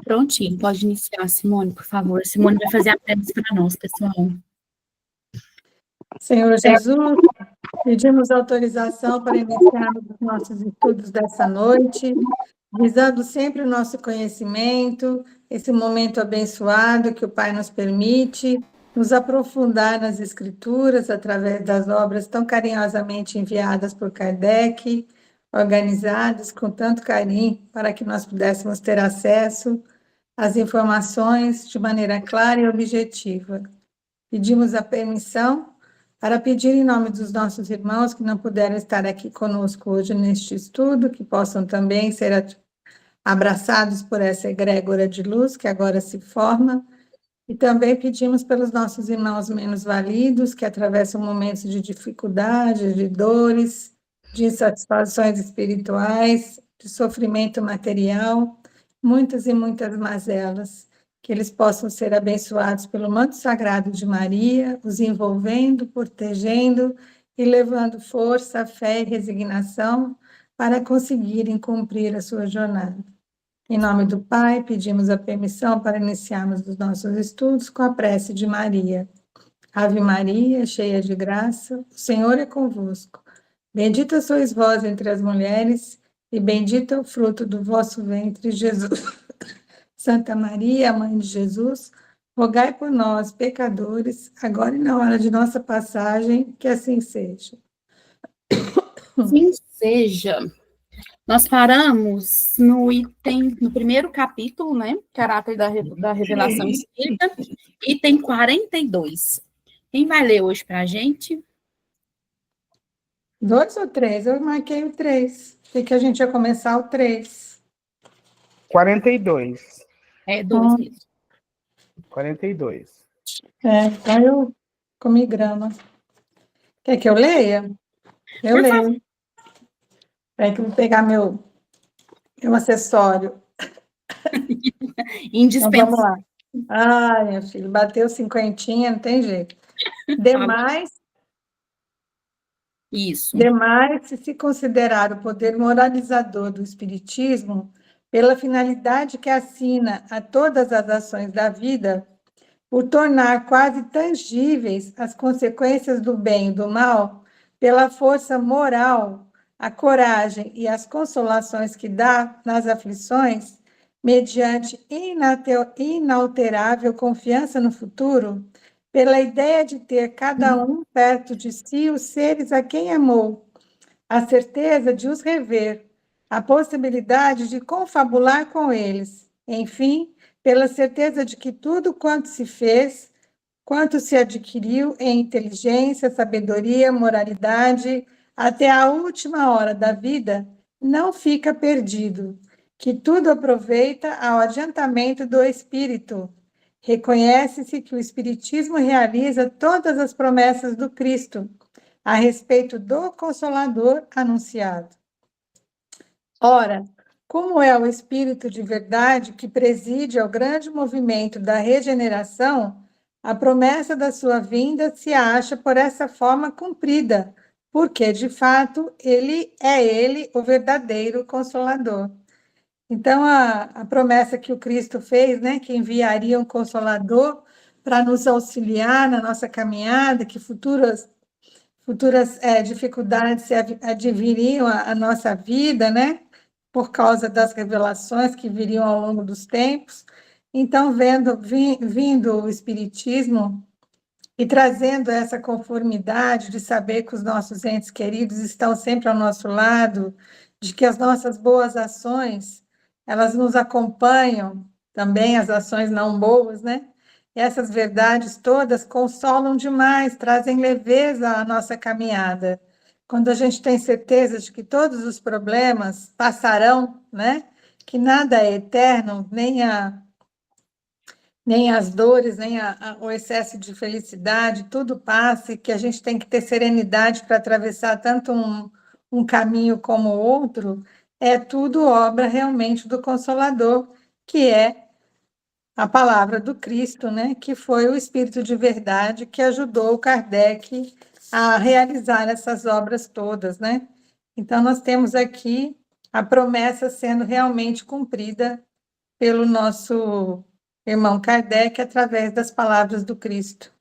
Prontinho, pode iniciar, Simone, por favor. A Simone vai fazer a prece para nós, pessoal. Senhor Jesus, pedimos autorização para iniciarmos os nossos estudos dessa noite, visando sempre o nosso conhecimento, esse momento abençoado que o Pai nos permite, nos aprofundar nas Escrituras através das obras tão carinhosamente enviadas por Kardec, organizadas com tanto carinho para que nós pudéssemos ter acesso às informações de maneira clara e objetiva. Pedimos a permissão para pedir em nome dos nossos irmãos que não puderam estar aqui conosco hoje neste estudo, que possam também ser abraçados por essa egrégora de luz que agora se forma, e também pedimos pelos nossos irmãos menos validos, que atravessam momentos de dificuldade, de dores, de insatisfações espirituais, de sofrimento material, muitas e muitas mazelas, que eles possam ser abençoados pelo manto sagrado de Maria, os envolvendo, protegendo e levando força, fé e resignação para conseguirem cumprir a sua jornada. Em nome do Pai, pedimos a permissão para iniciarmos os nossos estudos com a prece de Maria. Ave Maria, cheia de graça, o Senhor é convosco. Bendita sois vós entre as mulheres, e bendito é o fruto do vosso ventre, Jesus. Santa Maria, Mãe de Jesus, rogai por nós, pecadores, agora e na hora de nossa passagem, que assim seja. Assim seja. Nós paramos no primeiro capítulo, né? Caráter da Revelação Espírita, item 42. Quem vai ler hoje para a gente? 2 ou 3? Eu marquei o 3. Achei que a gente ia começar o 3. 42. É, 2 mesmo. 42. Então eu comi grama. Quer que eu leia? Eu Por leio. Espera que eu vou pegar meu acessório. Então, vamos lá. Ai, minha filha, bateu 50, não tem jeito. Demais, se considerar o poder moralizador do Espiritismo, pela finalidade que assina a todas as ações da vida, por tornar quase tangíveis as consequências do bem e do mal, pela força moral, a coragem e as consolações que dá nas aflições, mediante inalterável confiança no futuro, pela ideia de ter cada um perto de si os seres a quem amou, a certeza de os rever, a possibilidade de confabular com eles, enfim, pela certeza de que tudo quanto se fez, quanto se adquiriu em inteligência, sabedoria, moralidade, até a última hora da vida, não fica perdido, que tudo aproveita ao adiantamento do espírito. Reconhece-se que o Espiritismo realiza todas as promessas do Cristo a respeito do Consolador anunciado. Ora, como é o Espírito de verdade que preside ao grande movimento da regeneração, a promessa da sua vinda se acha por essa forma cumprida, porque, de fato, ele o verdadeiro Consolador. Então, a promessa que o Cristo fez, né, que enviaria um Consolador para nos auxiliar na nossa caminhada, que futuras dificuldades se adviriam à nossa vida, né, por causa das revelações que viriam ao longo dos tempos. Então, vindo o Espiritismo e trazendo essa conformidade de saber que os nossos entes queridos estão sempre ao nosso lado, de que as nossas boas ações, elas nos acompanham, também as ações não boas, né? E essas verdades todas consolam demais, trazem leveza à nossa caminhada. Quando a gente tem certeza de que todos os problemas passarão, né? Que nada é eterno, nem as dores, nem o excesso de felicidade, tudo passa, e que a gente tem que ter serenidade para atravessar tanto um caminho como o outro, é tudo obra realmente do Consolador, que é a palavra do Cristo, né? Que foi o Espírito de verdade que ajudou o Kardec a realizar essas obras todas, né? Então, nós temos aqui a promessa sendo realmente cumprida pelo nosso irmão Kardec através das palavras do Cristo.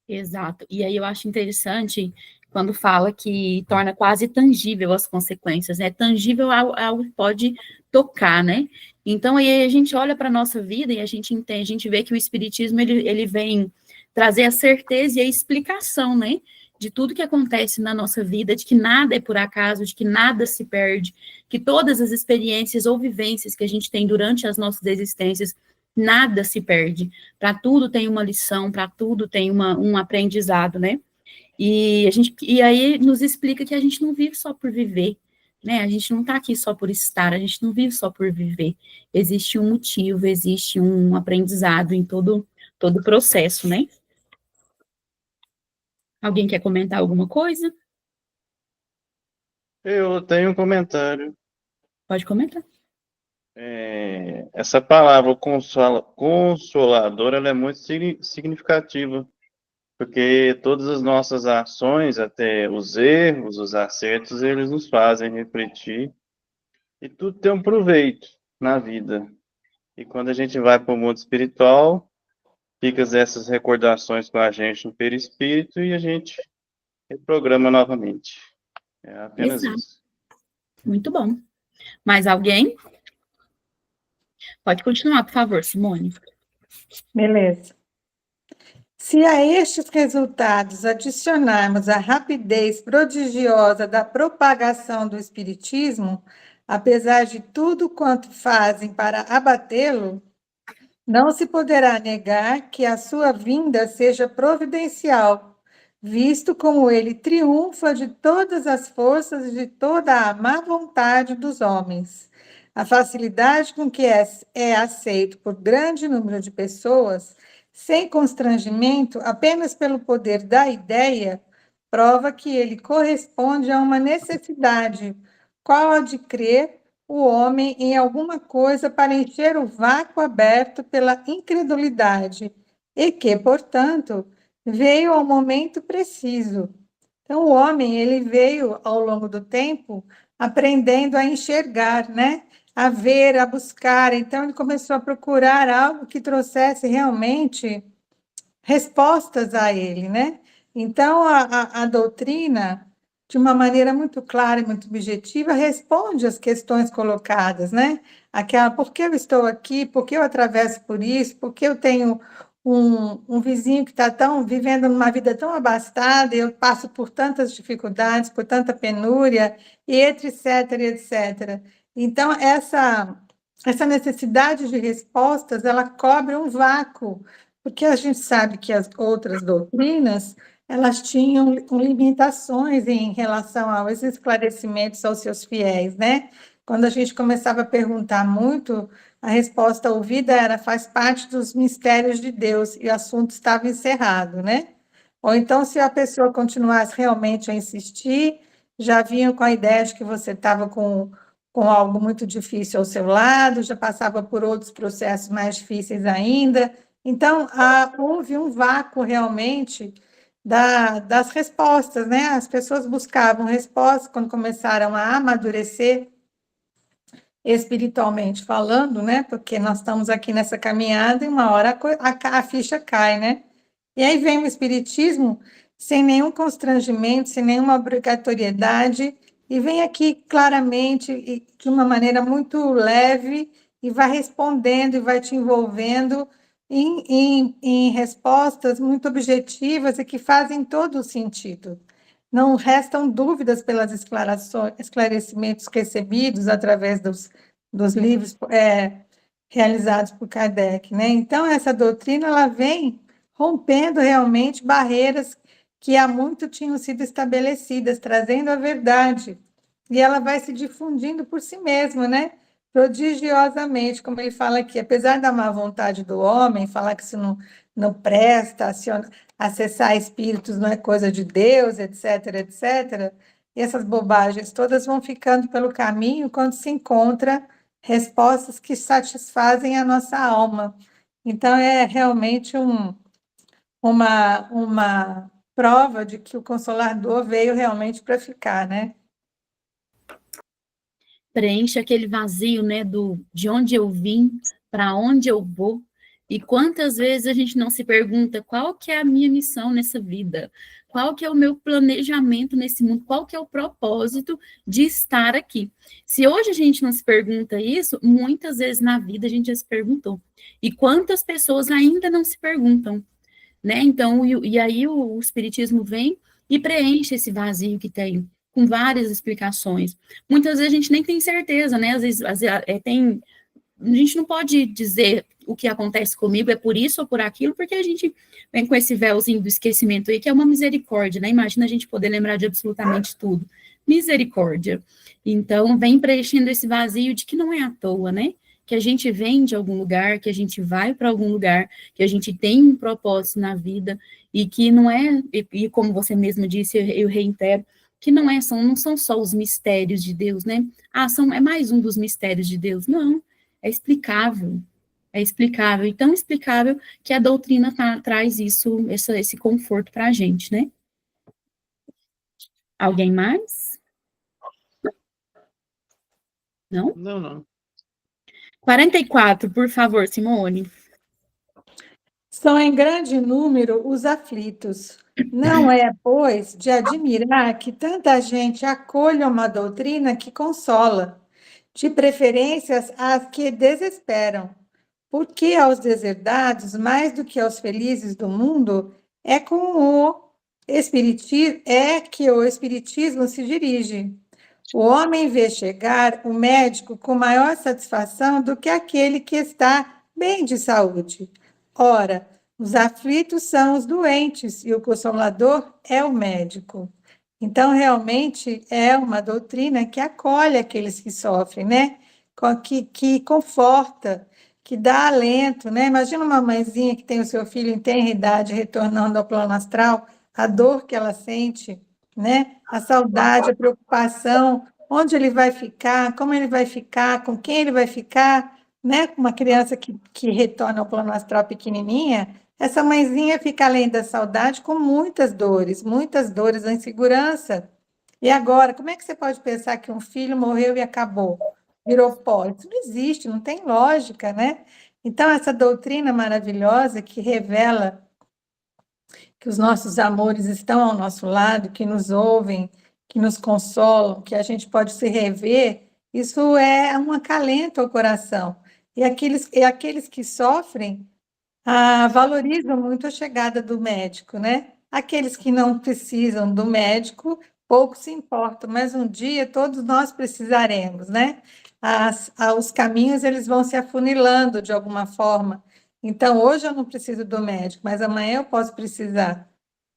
Exato. E aí eu acho interessante quando fala que torna quase tangível as consequências, né? Tangível é algo que pode tocar, né? Então aí a gente olha para a nossa vida e a gente entende, a gente vê que o Espiritismo ele vem trazer a certeza e a explicação, né? De tudo que acontece na nossa vida, de que nada é por acaso, de que nada se perde, que todas as experiências ou vivências que a gente tem durante as nossas existências, nada se perde. Para tudo tem uma lição, para tudo tem um aprendizado, né? E aí nos explica que a gente não vive só por viver, né? A gente não está aqui só por estar, a gente não vive só por viver. Existe um motivo, existe um aprendizado em todo o processo, né? Alguém quer comentar alguma coisa? Eu tenho um comentário. Pode comentar. Essa palavra consolador, ela é muito significativa, porque todas as nossas ações, até os erros, os acertos, eles nos fazem refletir, e tudo tem um proveito na vida. E quando a gente vai para o mundo espiritual, fica essas recordações com a gente no perispírito e a gente reprograma novamente. É apenas Exato. isso. Muito bom. Mais alguém? Pode continuar, por favor, Simone. Beleza. Se a estes resultados adicionarmos a rapidez prodigiosa da propagação do Espiritismo, apesar de tudo quanto fazem para abatê-lo, não se poderá negar que a sua vinda seja providencial, visto como ele triunfa de todas as forças e de toda a má vontade dos homens. A facilidade com que é aceito por grande número de pessoas, sem constrangimento, apenas pelo poder da ideia, prova que ele corresponde a uma necessidade, qual a de crer o homem em alguma coisa para encher o vácuo aberto pela incredulidade, e que, portanto, veio ao momento preciso. Então, o homem, ele veio, ao longo do tempo, aprendendo a enxergar, né? A ver, a buscar. Então, ele começou a procurar algo que trouxesse realmente respostas a ele, né? Então, a doutrina, de uma maneira muito clara e muito objetiva, responde às questões colocadas, né? Aquela, por que eu estou aqui? Por que eu atravesso por isso? Por que eu tenho um vizinho que está vivendo uma vida tão abastada e eu passo por tantas dificuldades, por tanta penúria, e etc, etc. Então, essa necessidade de respostas, ela cobre um vácuo, porque a gente sabe que as outras doutrinas, elas tinham limitações em relação aos esclarecimentos aos seus fiéis, né? Quando a gente começava a perguntar muito, a resposta ouvida era faz parte dos mistérios de Deus e o assunto estava encerrado, né? Ou então, se a pessoa continuasse realmente a insistir, já vinham com a ideia de que você estava com algo muito difícil ao seu lado, já passava por outros processos mais difíceis ainda. Então, houve um vácuo realmente das respostas, né? As pessoas buscavam respostas quando começaram a amadurecer espiritualmente falando, né? Porque nós estamos aqui nessa caminhada e uma hora a ficha cai, né? E aí vem o Espiritismo sem nenhum constrangimento, sem nenhuma obrigatoriedade, e vem aqui claramente e de uma maneira muito leve e vai respondendo e vai te envolvendo em respostas muito objetivas e que fazem todo o sentido. Não restam dúvidas pelas esclarecimentos recebidos através dos livros realizados por Kardec, né? Então, essa doutrina ela vem rompendo realmente barreiras que há muito tinham sido estabelecidas, trazendo a verdade. E ela vai se difundindo por si mesma, né? Prodigiosamente, como ele fala aqui, apesar da má vontade do homem, falar que isso não presta, acessar espíritos não é coisa de Deus, etc, etc. E essas bobagens todas vão ficando pelo caminho quando se encontra respostas que satisfazem a nossa alma. Então, é realmente uma prova de que o Consolador veio realmente para ficar, né? preenche aquele vazio, né, de onde eu vim, para onde eu vou. E quantas vezes a gente não se pergunta qual que é a minha missão nessa vida? Qual que é o meu planejamento nesse mundo? Qual que é o propósito de estar aqui? Se hoje a gente não se pergunta isso, muitas vezes na vida a gente já se perguntou. E quantas pessoas ainda não se perguntam, né? Então, e aí o Espiritismo vem e preenche esse vazio que tem, com várias explicações. Muitas vezes a gente nem tem certeza, né? Às vezes a gente não pode dizer o que acontece comigo é por isso ou por aquilo, porque a gente vem com esse véuzinho do esquecimento aí, que é uma misericórdia, né? Imagina a gente poder lembrar de absolutamente tudo. Misericórdia. Então, vem preenchendo esse vazio de que não é à toa, né? Que a gente vem de algum lugar, que a gente vai para algum lugar, que a gente tem um propósito na vida, e que não é, e como você mesmo disse, eu reitero, que não são só os mistérios de Deus, né? É mais um dos mistérios de Deus. Não, é explicável. É explicável, e tão explicável que a doutrina traz esse conforto para a gente, né? Alguém mais? Não? Não. 44, por favor, Simone. São em grande número os aflitos. Não é, pois, de admirar que tanta gente acolha uma doutrina que consola, de preferências às que desesperam, porque aos deserdados, mais do que aos felizes do mundo, é que o espiritismo se dirige. O homem vê chegar o médico com maior satisfação do que aquele que está bem de saúde. Ora, os aflitos são os doentes e o consolador é o médico. Então, realmente, é uma doutrina que acolhe aqueles que sofrem, né? Que conforta, que dá alento, né? Imagina uma mãezinha que tem o seu filho em tenra idade retornando ao plano astral, a dor que ela sente, né? A saudade, a preocupação, onde ele vai ficar, como ele vai ficar, com quem ele vai ficar, né? Uma criança que retorna ao plano astral pequenininha, essa mãezinha fica além da saudade com muitas dores da insegurança. E agora, como é que você pode pensar que um filho morreu e acabou? Virou pó? Isso não existe, não tem lógica, né? Então, essa doutrina maravilhosa que revela que os nossos amores estão ao nosso lado, que nos ouvem, que nos consolam, que a gente pode se rever, isso é um acalento ao coração. E aqueles que sofrem valorizam muito a chegada do médico, né? Aqueles que não precisam do médico, pouco se importam, mas um dia todos nós precisaremos, né? Os caminhos eles vão se afunilando de alguma forma. Então, hoje eu não preciso do médico, mas amanhã eu posso precisar.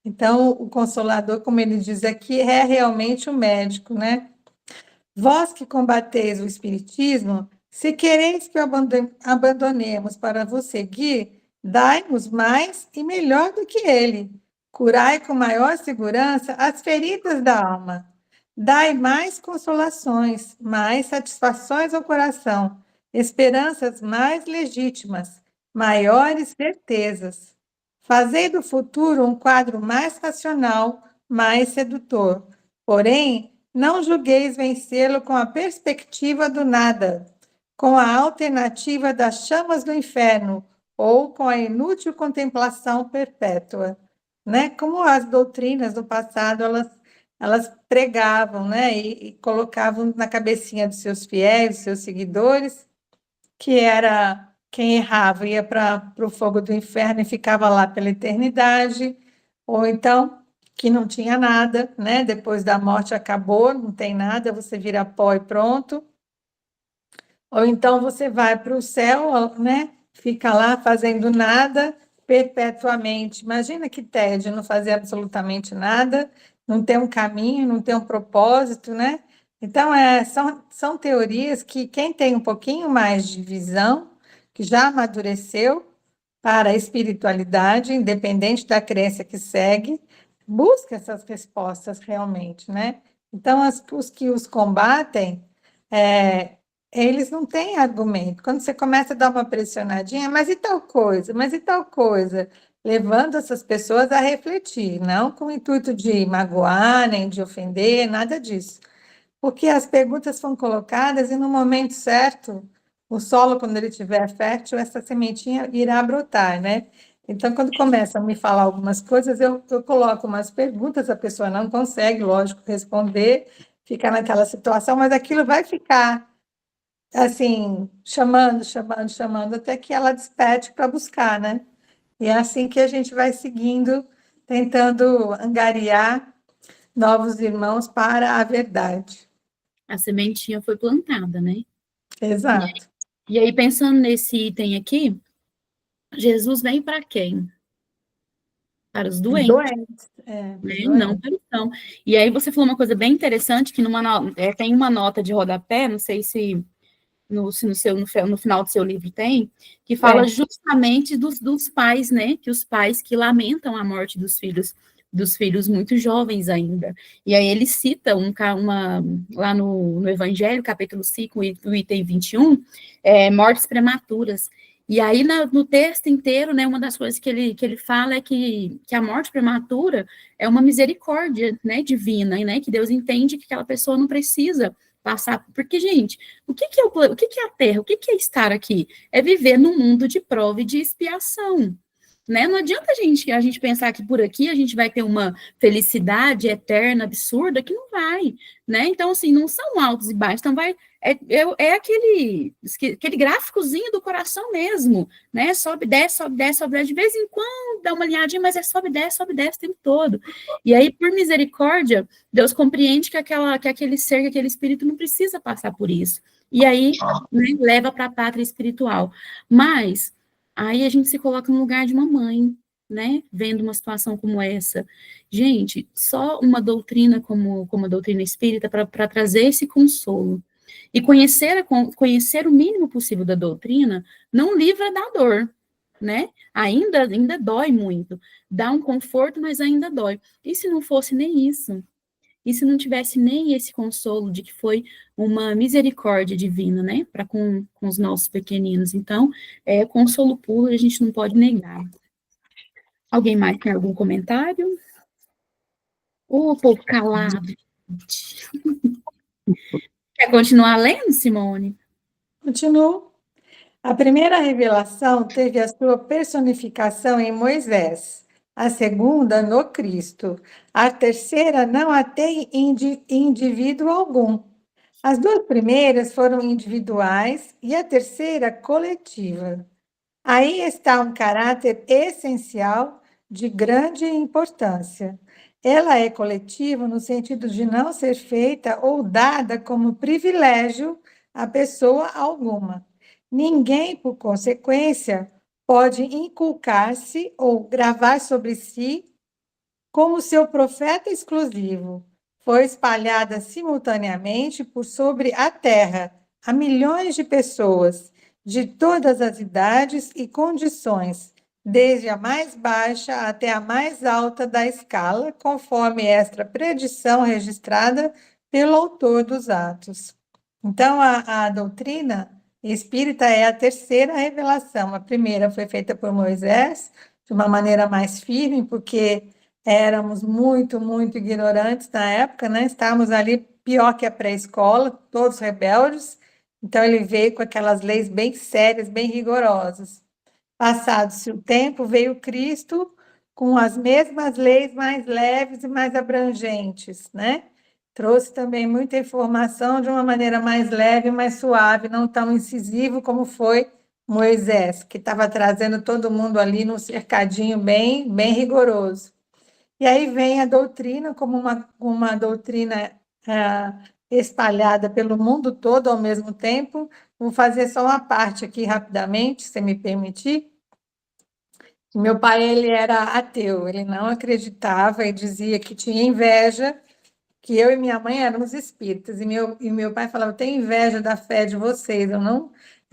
Então, o Consolador, como ele diz aqui, é realmente o médico, né? Vós que combateis o Espiritismo, se quereis que o abandonemos para vos seguir, dai-nos mais e melhor do que ele. Curai com maior segurança as feridas da alma. Dai mais consolações, mais satisfações ao coração, esperanças mais legítimas, maiores certezas. Fazei do futuro um quadro mais racional, mais sedutor. Porém, não julgueis vencê-lo com a perspectiva do nada, com a alternativa das chamas do inferno ou com a inútil contemplação perpétua, né? Como as doutrinas do passado elas pregavam, né? E colocavam na cabecinha dos seus fiéis, dos seus seguidores, que era quem errava ia para o fogo do inferno e ficava lá pela eternidade, ou então que não tinha nada, né? Depois da morte acabou, não tem nada, você vira pó e pronto. Ou então você vai para o céu, né? Fica lá fazendo nada perpetuamente. Imagina que tédio não fazer absolutamente nada, não ter um caminho, não ter um propósito, né? Então, são teorias que quem tem um pouquinho mais de visão, que já amadureceu para a espiritualidade, independente da crença que segue, busca essas respostas realmente, né? Então, os que os combatem, eles não têm argumento. Quando você começa a dar uma pressionadinha, mas e tal coisa? Mas e tal coisa? Levando essas pessoas a refletir, não com o intuito de magoar, nem de ofender, nada disso. porque as perguntas foram colocadas e no momento certo, o solo, quando ele estiver fértil, essa sementinha irá brotar, né? Então, quando começa a me falar algumas coisas, eu coloco umas perguntas, a pessoa não consegue, lógico, responder, fica naquela situação, mas aquilo vai ficar, assim, chamando, até que ela desperte para buscar, né? E é assim que a gente vai seguindo, tentando angariar novos irmãos para a verdade. A sementinha foi plantada, né? Exato. E aí, pensando nesse item aqui, Jesus vem para quem? Para os doentes, Doentes, né? Não doentes. para os são. E aí você falou uma coisa bem interessante, que tem uma nota de rodapé, não sei se no final do seu livro tem, que fala justamente dos pais, né? Que os pais que lamentam a morte dos filhos muito jovens ainda. E aí ele cita lá no Evangelho, capítulo 5, o item 21, mortes prematuras. E aí, no texto inteiro, né, uma das coisas que ele fala é que a morte prematura é uma misericórdia, né, divina, né, que Deus entende que aquela pessoa não precisa passar, porque, gente, o que é a Terra? O que é estar aqui? É viver num mundo de prova e de expiação, né? Não adianta a gente pensar que por aqui a gente vai ter uma felicidade eterna, absurda, que não vai, né? Então, assim, não são altos e baixos, então é aquele gráficozinho do coração mesmo, né? Sobe, desce, sobe, desce, sobe, desce, de vez em quando dá uma alinhadinha, mas é sobe, desce o tempo todo. E aí, por misericórdia, Deus compreende que aquele ser, que aquele espírito não precisa passar por isso. E aí, né, leva para a pátria espiritual. Mas aí a gente se coloca no lugar de uma mãe, né? Vendo uma situação como essa. Gente, só uma doutrina como a doutrina espírita para trazer esse consolo. E conhecer o mínimo possível da doutrina não livra da dor, né? Ainda dói muito. Dá um conforto, mas ainda dói. E se não fosse nem isso? E se não tivesse nem esse consolo de que foi uma misericórdia divina, né, para com os nossos pequeninos? Então, consolo puro, a gente não pode negar. Alguém mais tem algum comentário? Ô, povo calado. Quer continuar lendo, Simone? Continuo. A primeira revelação teve a sua personificação em Moisés, a segunda no Cristo, a terceira não a tem indivíduo algum. As duas primeiras foram individuais e a terceira coletiva. Aí está um caráter essencial de grande importância. Ela é coletiva no sentido de não ser feita ou dada como privilégio a pessoa alguma. Ninguém, por consequência, pode inculcar-se ou gravar sobre si como seu profeta exclusivo. Foi espalhada simultaneamente por sobre a terra a milhões de pessoas de todas as idades e condições, desde a mais baixa até a mais alta da escala, conforme esta predição registrada pelo autor dos Atos. Então, a doutrina espírita é a terceira revelação. A primeira foi feita por Moisés, de uma maneira mais firme, porque éramos muito ignorantes na época, né? Estávamos ali pior que a pré-escola, todos rebeldes. Então, ele veio com aquelas leis bem sérias, bem rigorosas. Passado-se o tempo, veio Cristo com as mesmas leis mais leves e mais abrangentes, né? Trouxe também muita informação de uma maneira mais leve, mais suave, não tão incisivo como foi Moisés, que estava trazendo todo mundo ali num cercadinho bem rigoroso. E aí vem a doutrina como uma doutrina espalhada pelo mundo todo ao mesmo tempo. Vou fazer só uma parte aqui rapidamente, se me permitir. Meu pai, ele era ateu, ele não acreditava e dizia que tinha inveja, que eu e minha mãe éramos espíritas, e meu pai falava, eu tenho inveja da fé de vocês, eu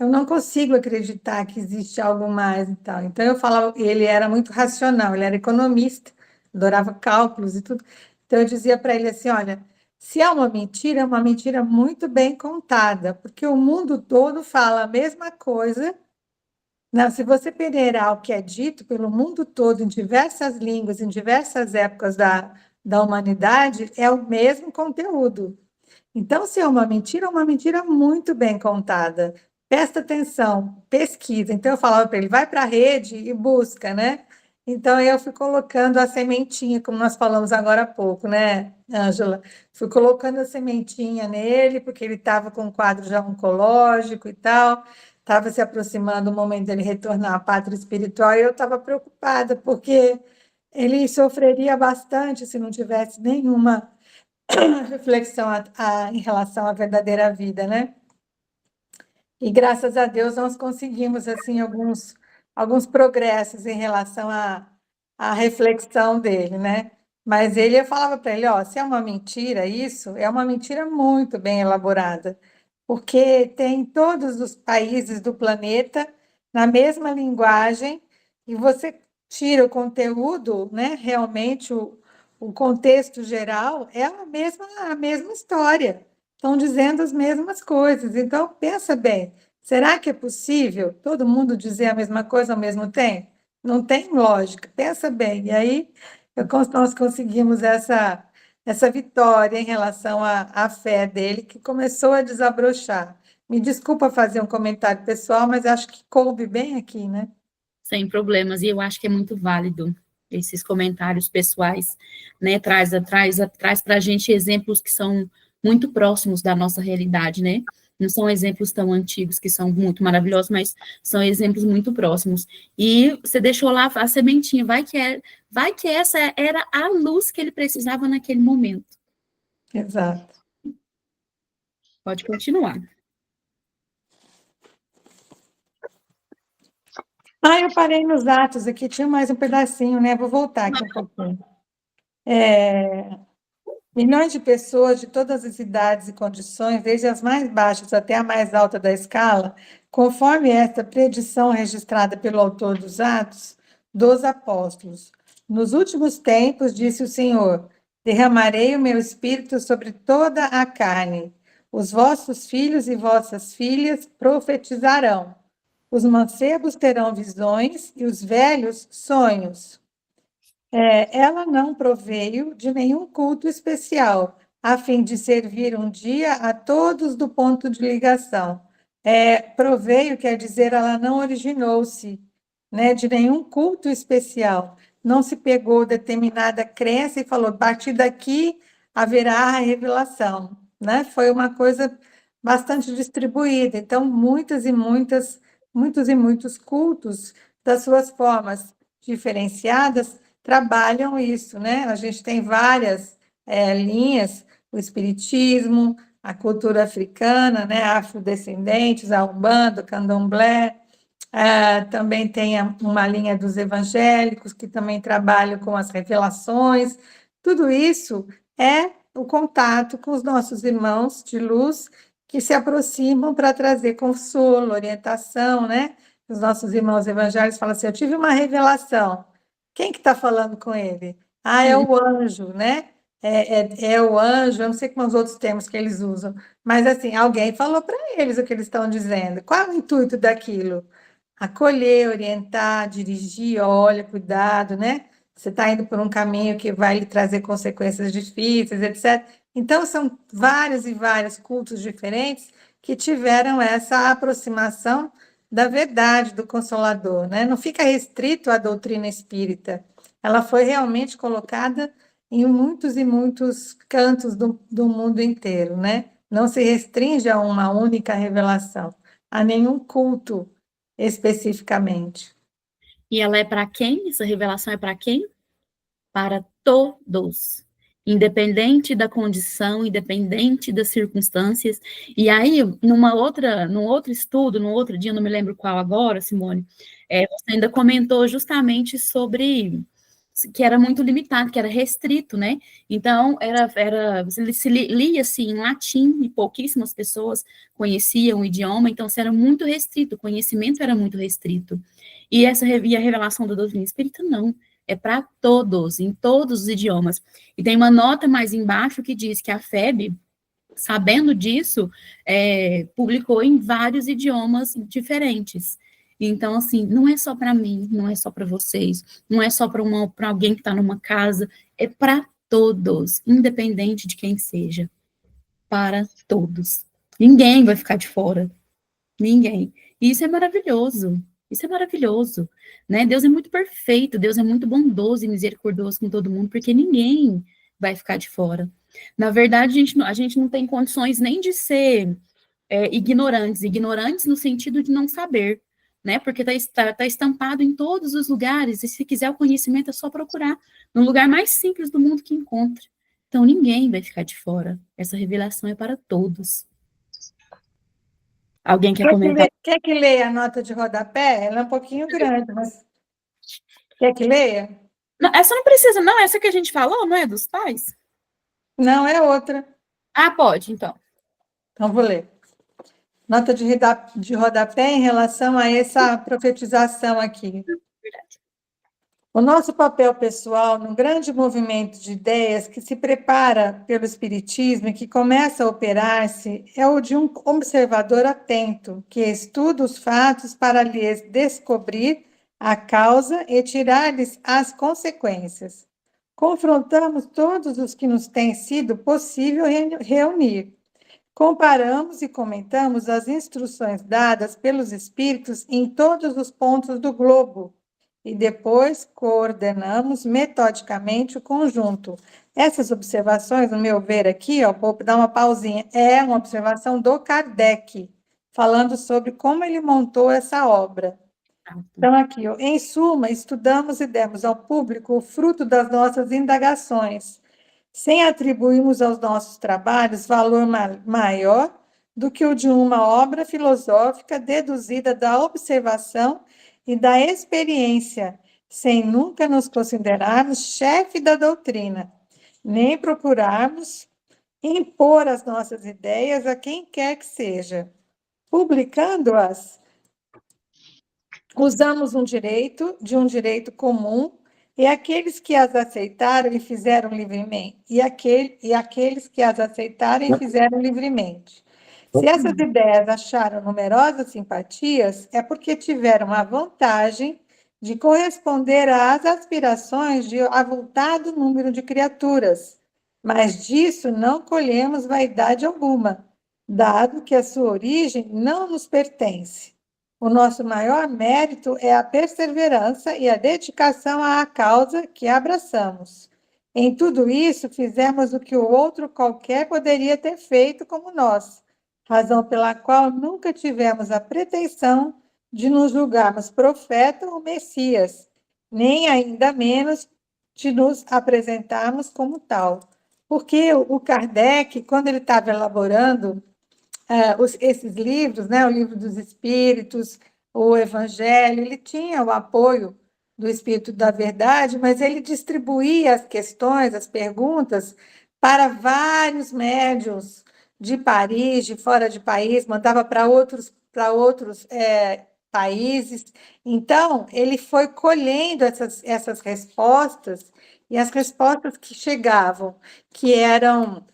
não consigo acreditar que existe algo mais e tal. Então, eu falava, ele era muito racional, ele era economista, adorava cálculos e tudo. Então, eu dizia para ele assim, olha, se é uma mentira muito bem contada, porque o mundo todo fala a mesma coisa. Não, se você peneirar o que é dito pelo mundo todo, em diversas línguas, em diversas épocas da humanidade, é o mesmo conteúdo. Então, se é uma mentira muito bem contada. Presta atenção, pesquisa. Então, eu falava para ele, vai para a rede e busca, né? Então, eu fui colocando a sementinha, como nós falamos agora há pouco, né, Ângela? Fui colocando a sementinha nele, porque ele estava com um quadro já oncológico e tal, estava se aproximando o momento dele retornar à pátria espiritual, e eu estava preocupada, porque ele sofreria bastante se não tivesse nenhuma reflexão em relação à verdadeira vida, né? E graças a Deus nós conseguimos assim alguns progressos em relação à reflexão dele, né? Mas eu falava para ele, ó, se é uma mentira isso, é uma mentira muito bem elaborada, porque tem todos os países do planeta na mesma linguagem e você tira o conteúdo, né? Realmente o contexto geral é a mesma história. Estão dizendo as mesmas coisas. Então, pensa bem, será que é possível todo mundo dizer a mesma coisa ao mesmo tempo? Não tem lógica, pensa bem. E aí, nós conseguimos essa vitória em relação à fé dele, que começou a desabrochar. Me desculpa fazer um comentário pessoal, mas acho que coube bem aqui, né? Sem problemas, e eu acho que é muito válido esses comentários pessoais, né, traz para a gente exemplos que são muito próximos da nossa realidade, né, não são exemplos tão antigos que são muito maravilhosos, mas são exemplos muito próximos, e você deixou lá a sementinha, vai que essa era a luz que ele precisava naquele momento. Exato. Pode continuar. Eu parei nos Atos aqui, tinha mais um pedacinho, né? Vou voltar aqui um pouquinho. Milhões de pessoas de todas as idades e condições, desde as mais baixas até a mais alta da escala, conforme esta predição registrada pelo autor dos Atos dos Apóstolos. Nos últimos tempos, disse o Senhor, derramarei o meu espírito sobre toda a carne. Os vossos filhos e vossas filhas profetizarão. Os mancebos terão visões e os velhos sonhos. Ela não proveio de nenhum culto especial, a fim de servir um dia a todos do ponto de ligação. Proveio quer dizer, ela não originou-se, né, de nenhum culto especial. Não se pegou determinada crença e falou, a partir daqui haverá a revelação, né? Foi uma coisa bastante distribuída. Então, muitos e muitos cultos, das suas formas diferenciadas, trabalham isso, né? A gente tem várias linhas, o espiritismo, a cultura africana, né? Afrodescendentes, a Umbanda, o Candomblé, também tem uma linha dos evangélicos, que também trabalham com as revelações. Tudo isso é o contato com os nossos irmãos de luz que se aproximam para trazer consolo, orientação, né? Os nossos irmãos evangélicos falam assim, eu tive uma revelação. Quem que está falando com ele? É o anjo, né? É o anjo, eu não sei como os outros termos que eles usam, mas assim, alguém falou para eles o que eles estão dizendo. Qual é o intuito daquilo? Acolher, orientar, dirigir, olha, cuidado, né? Você está indo por um caminho que vai lhe trazer consequências difíceis, etc. Então, são vários e vários cultos diferentes que tiveram essa aproximação da verdade do Consolador, né? Não fica restrito à doutrina espírita. Ela foi realmente colocada em muitos e muitos cantos do mundo inteiro, né? Não se restringe a uma única revelação, a nenhum culto especificamente. E ela é para quem? Essa revelação é para quem? Para todos, independente da condição, independente das circunstâncias. E aí, num outro estudo, num outro dia, não me lembro qual agora, Simone, você ainda comentou justamente sobre que era muito limitado, que era restrito, né? Então, se lia-se em latim e pouquíssimas pessoas conheciam o idioma, então, era muito restrito, o conhecimento era muito restrito. E a revelação da doutrina espírita, não. É para todos, em todos os idiomas. E tem uma nota mais embaixo que diz que a FEB, sabendo disso, publicou em vários idiomas diferentes. Então, assim, não é só para mim, não é só para vocês, não é só para alguém que está numa casa, é para todos, independente de quem seja. para todos. Ninguém vai ficar de fora. Ninguém. E isso é maravilhoso. Isso é maravilhoso, né? Deus é muito perfeito, Deus é muito bondoso e misericordioso com todo mundo, porque ninguém vai ficar de fora. Na verdade, a gente não tem condições nem de ser ignorantes no sentido de não saber, né? Porque tá estampado em todos os lugares, e se quiser o conhecimento é só procurar, no lugar mais simples do mundo que encontre. Então, ninguém vai ficar de fora. Essa revelação é para todos. Alguém quer comentar? Quer que leia a nota de rodapé? Ela é um pouquinho grande, mas quer que leia? Não, essa não precisa, não. Essa que a gente falou, não é dos pais? Não, é outra. Ah, pode, então. Então, vou ler. Nota de rodapé em relação a essa profetização aqui. Verdade. O nosso papel pessoal num grande movimento de ideias que se prepara pelo Espiritismo e que começa a operar-se é o de um observador atento, que estuda os fatos para lhes descobrir a causa e tirar-lhes as consequências. Confrontamos todos os que nos tem sido possível reunir. Comparamos e comentamos as instruções dadas pelos Espíritos em todos os pontos do globo e depois coordenamos metodicamente o conjunto. Essas observações, no meu ver aqui, ó, vou dar uma pausinha, é uma observação do Kardec, falando sobre como ele montou essa obra. Então, aqui, ó, em suma, estudamos e demos ao público o fruto das nossas indagações, sem atribuirmos aos nossos trabalhos valor maior do que o de uma obra filosófica deduzida da observação e da experiência, sem nunca nos considerarmos chefe da doutrina, nem procurarmos impor as nossas ideias a quem quer que seja. Publicando-as, usamos de um direito comum, e aqueles que as aceitaram e fizeram livremente, e aqueles que as aceitaram e fizeram livremente. Se essas ideias acharam numerosas simpatias, é porque tiveram a vantagem de corresponder às aspirações de avultado número de criaturas, mas disso não colhemos vaidade alguma, dado que a sua origem não nos pertence. O nosso maior mérito é a perseverança e a dedicação à causa que abraçamos. Em tudo isso, fizemos o que o outro qualquer poderia ter feito como nós, razão pela qual nunca tivemos a pretensão de nos julgarmos profeta ou Messias, nem ainda menos de nos apresentarmos como tal. Porque o Kardec, quando ele estava elaborando esses livros, né, o Livro dos Espíritos, o Evangelho, ele tinha o apoio do Espírito da Verdade, mas ele distribuía as questões, as perguntas, para vários médiuns de Paris, de fora de país, mandava para outros países. Então, ele foi colhendo essas respostas, e as respostas que chegavam, que eram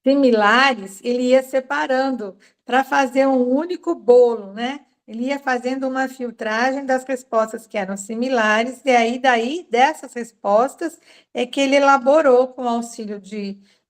similares, ele ia separando para fazer um único bolo, né? Ele ia fazendo uma filtragem das respostas que eram similares, e aí, dessas respostas, é que ele elaborou, com o auxílio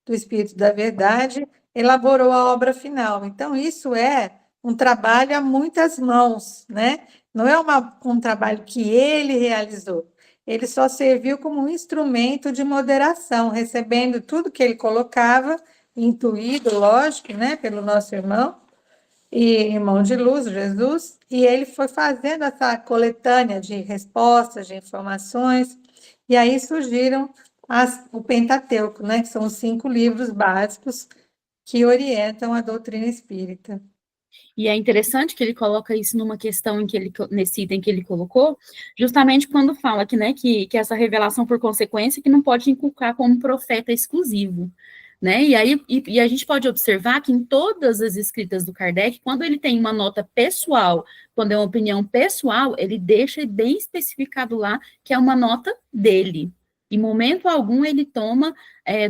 do Espírito da Verdade, elaborou a obra final. Então, isso é um trabalho a muitas mãos, né? Não é um trabalho que ele realizou. Ele só serviu como um instrumento de moderação, recebendo tudo que ele colocava, intuído, lógico, né, pelo nosso irmão de luz, Jesus, e ele foi fazendo essa coletânea de respostas, de informações, e aí surgiram o Pentateuco, né, que são os 5 livros básicos que orientam a doutrina espírita. E é interessante que ele coloca isso numa questão nesse item que ele colocou, justamente quando fala que, né, que essa revelação por consequência que não pode inculcar como profeta exclusivo, né? E aí a gente pode observar que em todas as escritas do Kardec, quando ele tem uma nota pessoal, quando é uma opinião pessoal, ele deixa bem especificado lá que é uma nota dele. Em momento algum ele toma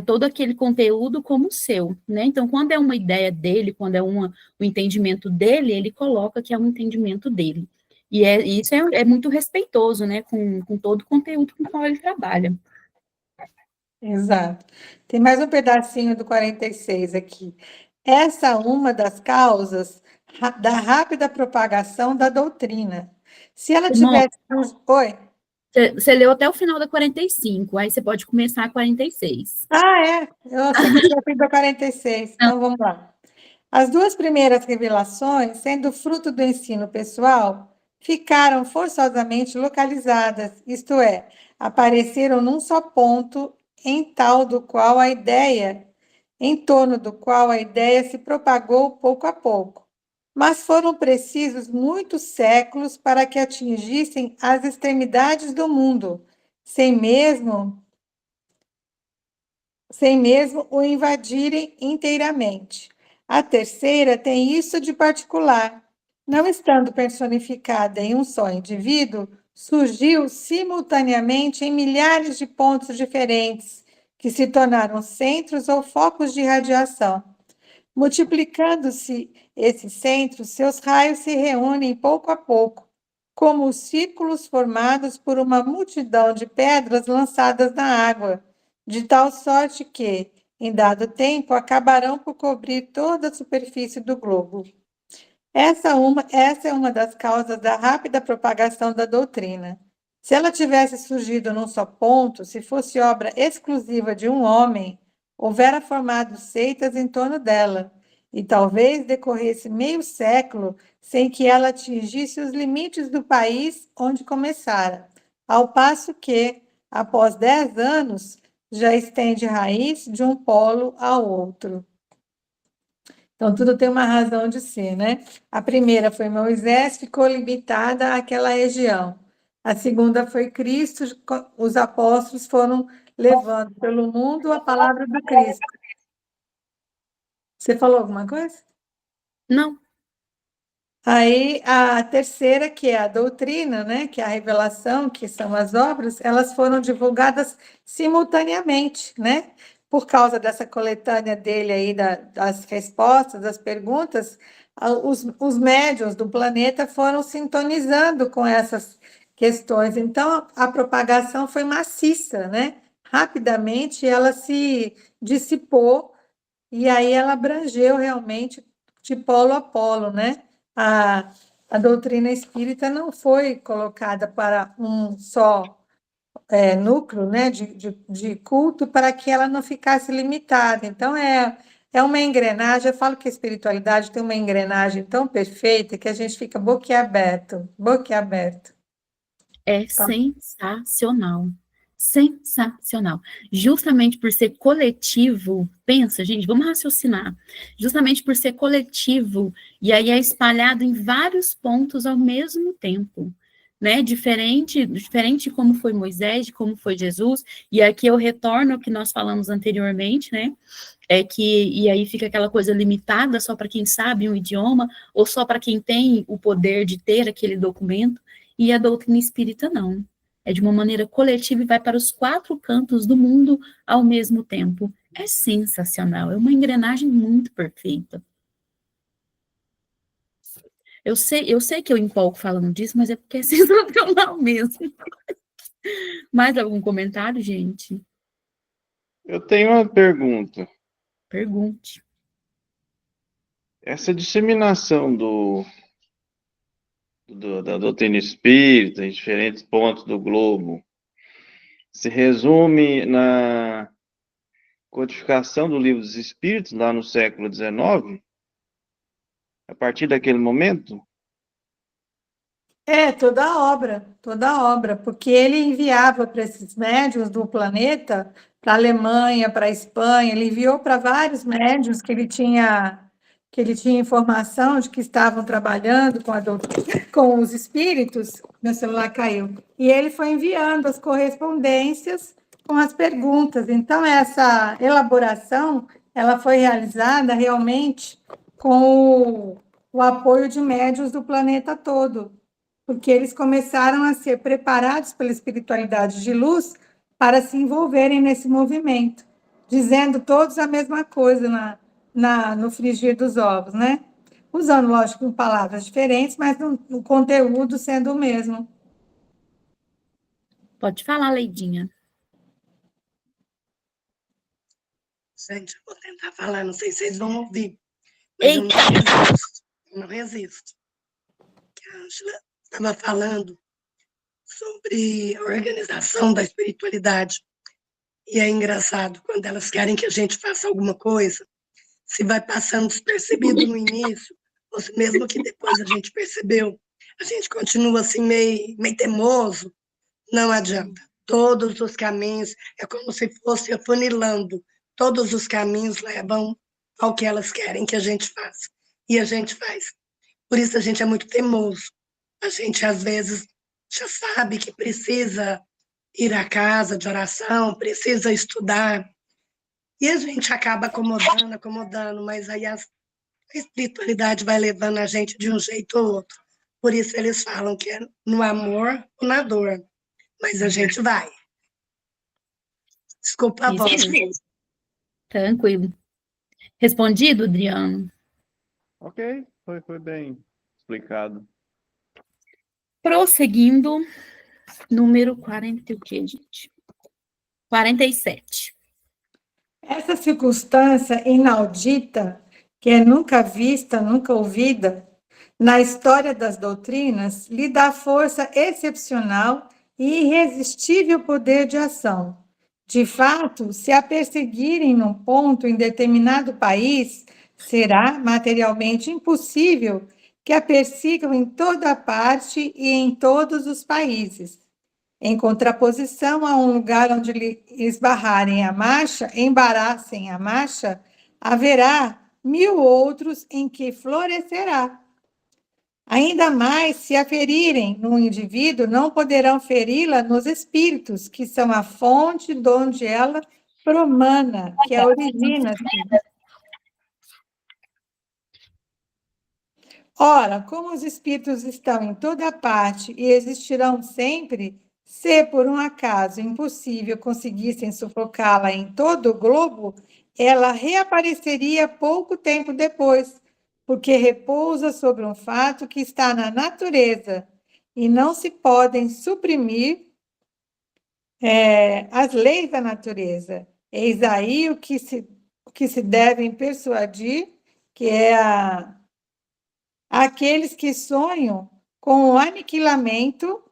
todo aquele conteúdo como seu, né? Então, quando é uma ideia dele, quando é o entendimento dele, ele coloca que é um entendimento dele. E isso é muito respeitoso, né? Com todo o conteúdo com o qual ele trabalha. Exato. Tem mais um pedacinho do 46 aqui. Essa é uma das causas da rápida propagação da doutrina. Se ela Irmão, tivesse... Oi? você leu até o final da 45, aí você pode começar a 46. Ah, é? Eu achei que eu tinha feito a 46. Não, Então, vamos lá. As duas primeiras revelações, sendo fruto do ensino pessoal, ficaram forçosamente localizadas, isto é, apareceram num só ponto em torno do qual a ideia se propagou pouco a pouco. Mas foram precisos muitos séculos para que atingissem as extremidades do mundo, sem mesmo o invadirem inteiramente. A terceira tem isso de particular. Não estando personificada em um só indivíduo, surgiu simultaneamente em milhares de pontos diferentes, que se tornaram centros ou focos de radiação. Multiplicando-se esses centros, seus raios se reúnem pouco a pouco, como os círculos formados por uma multidão de pedras lançadas na água, de tal sorte que, em dado tempo, acabarão por cobrir toda a superfície do globo. Essa é uma das causas da rápida propagação da doutrina. Se ela tivesse surgido num só ponto, se fosse obra exclusiva de um homem, houvera formado seitas em torno dela, e talvez decorresse meio século sem que ela atingisse os limites do país onde começara, ao passo que, após 10 anos, já estende raiz de um polo ao outro. Então, tudo tem uma razão de ser, né? A primeira foi Moisés, ficou limitada àquela região. A segunda foi Cristo, os apóstolos foram levando pelo mundo a palavra do Cristo. Você falou alguma coisa? não. Aí a terceira, que é a doutrina, né, que é a revelação, que são as obras, elas foram divulgadas simultaneamente, né? Por causa dessa coletânea dele aí das respostas, das perguntas, os médiuns do planeta foram sintonizando com essas questões. Então a propagação foi maciça, né? Rapidamente ela se dissipou e aí ela abrangeu realmente de polo a polo, né? A, a doutrina espírita não foi colocada para um só núcleo, né, de culto, para que ela não ficasse limitada. Então, é uma engrenagem. Eu falo que a espiritualidade tem uma engrenagem tão perfeita que a gente fica boquiaberto, boquiaberto. É sensacional. Sensacional. Justamente por ser coletivo, pensa, gente, vamos raciocinar. Justamente por ser coletivo, e aí é espalhado em vários pontos ao mesmo tempo, né? Diferente de como foi Moisés, de como foi Jesus, e aqui eu retorno ao que nós falamos anteriormente, né? E aí fica aquela coisa limitada só para quem sabe um idioma, ou só para quem tem o poder de ter aquele documento. E a doutrina espírita não. É de uma maneira coletiva e vai para os 4 cantos do mundo ao mesmo tempo. É sensacional, é uma engrenagem muito perfeita. Eu sei que eu empolgo falando disso, mas é porque é sensacional mesmo. Mais algum comentário, gente? Eu tenho uma pergunta. Pergunte. Essa disseminação da doutrina espírita em diferentes pontos do globo se resume na codificação do Livro dos Espíritos, lá no século XIX, a partir daquele momento? Toda a obra, porque ele enviava para esses médiuns do planeta, para a Alemanha, para a Espanha, ele enviou para vários médiuns que ele tinha informação de que estavam trabalhando com os espíritos. Meu celular caiu. E ele foi enviando as correspondências com as perguntas. Então, essa elaboração, ela foi realizada realmente com o apoio de médiuns do planeta todo, porque eles começaram a ser preparados pela espiritualidade de luz para se envolverem nesse movimento, dizendo todos a mesma coisa no frigir dos ovos, né? Usando, lógico, palavras diferentes, mas o conteúdo sendo o mesmo. Pode falar, Leidinha. Gente, eu vou tentar falar, não sei se vocês vão ouvir, mas eu não resisto. A Ângela estava falando sobre a organização da espiritualidade. E é engraçado, quando elas querem que a gente faça alguma coisa, se vai passando despercebido no início, ou se mesmo que depois a gente percebeu, a gente continua assim meio teimoso, não adianta. Todos os caminhos, é como se fosse afunilando, todos os caminhos levam ao que elas querem que a gente faça. E a gente faz. Por isso a gente é muito teimoso. A gente, às vezes, já sabe que precisa ir à casa de oração, precisa estudar, e a gente acaba acomodando, mas aí a espiritualidade vai levando a gente de um jeito ou outro. Por isso eles falam que é no amor ou na dor, mas a gente vai. Desculpa a voz. Tranquilo. Respondido, Adriano? Ok, foi bem explicado. Prosseguindo, número 40 e o quê, gente? 47. Essa circunstância inaudita, que é nunca vista, nunca ouvida, na história das doutrinas, lhe dá força excepcional e irresistível poder de ação. De fato, se a perseguirem num ponto em determinado país, será materialmente impossível que a persigam em toda parte e em todos os países. Em contraposição a um lugar onde lhe embaraçem a marcha, haverá 1000 outros em que florescerá. Ainda mais, se a ferirem no indivíduo, não poderão feri-la nos espíritos, que são a fonte de onde ela promana, que a origina-se. Ora, como os espíritos estão em toda parte e existirão sempre, se por um acaso impossível conseguissem sufocá-la em todo o globo, ela reapareceria pouco tempo depois, porque repousa sobre um fato que está na natureza e não se podem suprimir as leis da natureza. Eis aí o que se devem persuadir, que é aqueles que sonham com o aniquilamento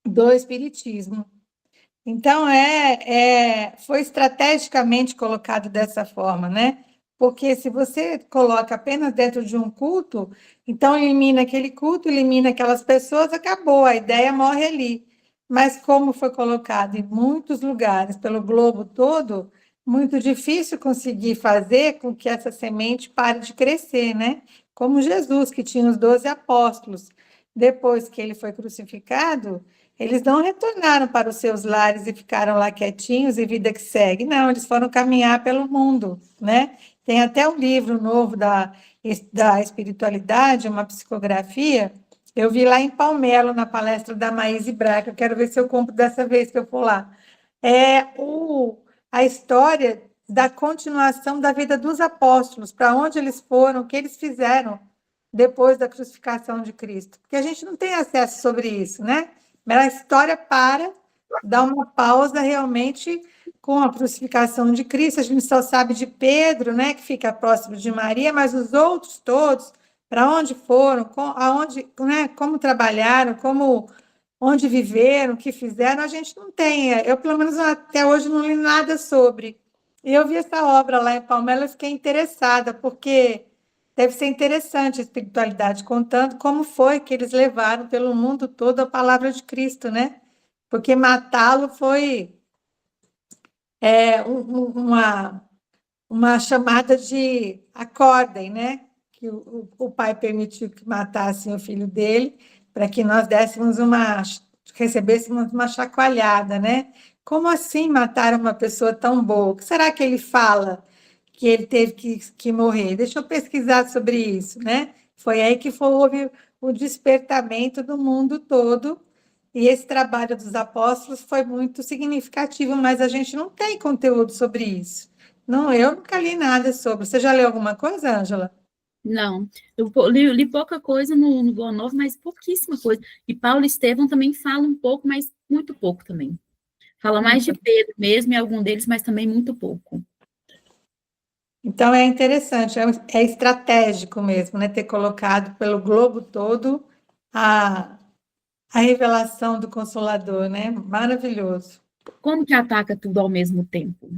do espiritismo. Então, foi estrategicamente colocado dessa forma, né? Porque se você coloca apenas dentro de um culto, então elimina aquele culto, elimina aquelas pessoas, acabou, a ideia morre ali. Mas como foi colocado em muitos lugares, pelo globo todo, muito difícil conseguir fazer com que essa semente pare de crescer, né? Como Jesus, que tinha os 12 apóstolos. Depois que ele foi crucificado, eles não retornaram para os seus lares e ficaram lá quietinhos e vida que segue. Não, eles foram caminhar pelo mundo, né? Tem até um livro novo da espiritualidade, uma psicografia. Eu vi lá em Palmelo, na palestra da Maíse Braga. Eu quero ver se eu compro dessa vez que eu for lá. A história da continuação da vida dos apóstolos, para onde eles foram, o que eles fizeram depois da crucificação de Cristo. Porque a gente não tem acesso sobre isso, né? Mas a história dá uma pausa realmente com a crucificação de Cristo. A gente só sabe de Pedro, né, que fica próximo de Maria, mas os outros todos, para onde foram, né, como trabalharam, onde viveram, o que fizeram, a gente não tem. Eu, pelo menos, até hoje não li nada sobre. E eu vi essa obra lá em Palmeiras e fiquei interessada, porque deve ser interessante a espiritualidade, contando como foi que eles levaram pelo mundo todo a palavra de Cristo, né? Porque matá-lo foi uma chamada de acordem, né? Que o pai permitiu que matassem o filho dele, para que nós recebêssemos uma chacoalhada, né? Como assim matar uma pessoa tão boa? O que será que ele fala que ele teve que morrer? Deixa eu pesquisar sobre isso, né? Foi aí que houve o despertamento do mundo todo, e esse trabalho dos apóstolos foi muito significativo, mas a gente não tem conteúdo sobre isso. Não, eu nunca li nada sobre. Você já leu alguma coisa, Ângela? Não, eu li pouca coisa no Boa Nova, mas pouquíssima coisa. E Paulo Estevão também fala um pouco, mas muito pouco também. Fala mais de Pedro mesmo e algum deles, mas também muito pouco. Então, é interessante, é estratégico mesmo, né? Ter colocado pelo globo todo a revelação do Consolador, né? Maravilhoso. Como que ataca tudo ao mesmo tempo?